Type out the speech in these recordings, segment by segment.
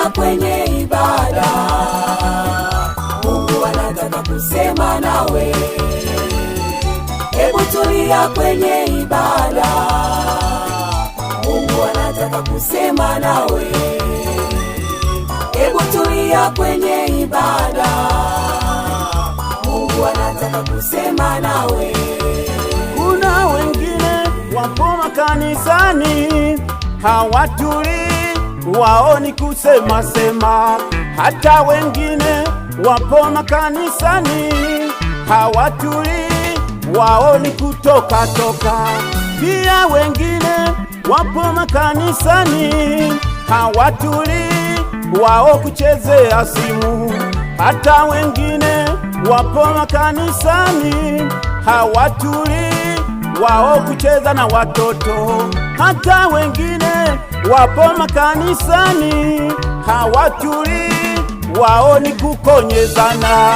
tulia kwenye ibada, Mungu anataka kusema nawe. Hebu tulia kwenye ibada, Mungu anataka kusema nawe. Hebu tulia kwenye ibada, Mungu anataka kusema nawe. Kuna wengine wapo makanisani hawatuli, wao ni kusema sema. Hata wengine wapo makanisani hawatuli, wao ni kutoka toka. Pia wengine wapo makanisani hawatuli, wao kuchezea simu. Hata wengine wapo makanisani hawatuli, wao kucheza na watoto. Hata wengine wapo makanisani hawatuli, wao ni kukonyezana.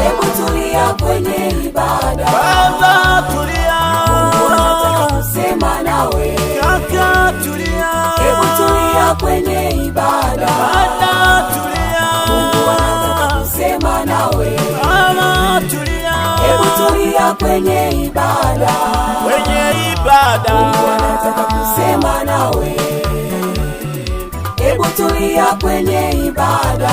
Hebu tulia kwenye ibada, Baba tulia, Mungu anataka kusema nawe. Kaka tulia, Hebu tulia kwenye ibada, Baba tulia, Mungu anataka kusema nawe. Mama tulia, Hebu tulia kwenye ibada, kwenye ibada, Mungu anataka kusema nawe. Hebu tulia kwenye ibada,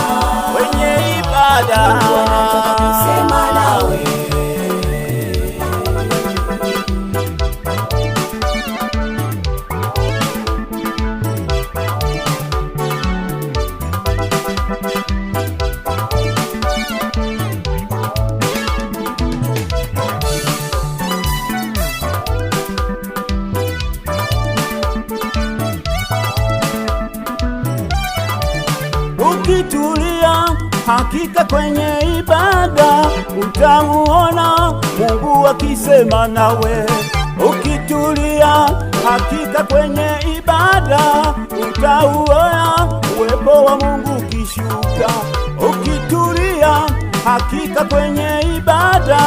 kwenye ibada, Mungu anataka kusema nawe. Ukitulia hakika kwenye ibada utamuona Mungu akisema nawe. Ukitulia hakika kwenye ibada utauona uwepo wa Mungu ukishuka. Ukitulia hakika kwenye ibada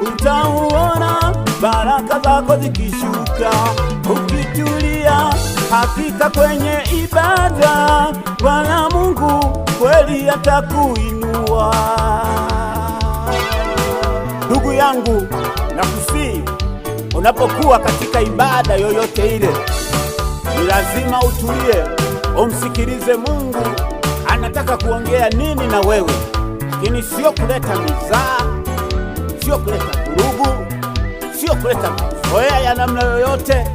utauona baraka zako zikishuka. Ukitulia hakika kwenye ibada, Bwana Mungu kweli atakuinua. Ndugu yangu, nakusihi unapokuwa katika ibada yoyote ile, ni lazima utulie, umsikilize Mungu anataka kuongea nini na wewe, lakini sio kuleta mizaa, sio kuleta vurugu, sio kuleta mazoea ya namna yoyote.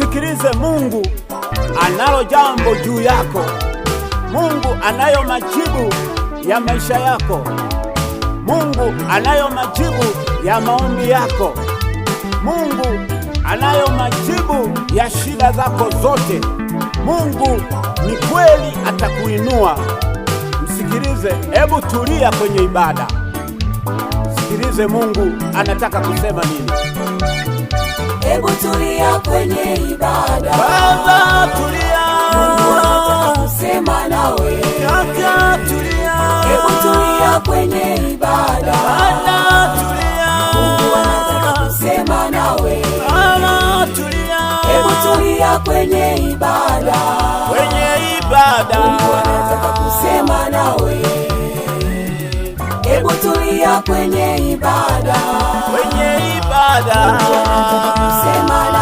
Sikilize Mungu, analo jambo juu yako. Mungu anayo majibu ya maisha yako. Mungu anayo majibu ya maombi yako. Mungu anayo majibu ya shida zako zote. Mungu ni kweli atakuinua. Msikilize, hebu tulia kwenye ibada. Sikilize Mungu anataka kusema nini. Hebu tulia kwenye ibada, Baba tulia, Mungu anataka kusema nawe. Kaka tulia, Hebu tulia kwenye ibada, Baba tulia, Mungu anataka kusema nawe. Mama tulia, Hebu tulia kwenye ibada, kwenye ibada, Mungu anataka kusema nawe. Hebu tulia kwenye ibada, kwenye ibada, Mungu anataka kusema nawe.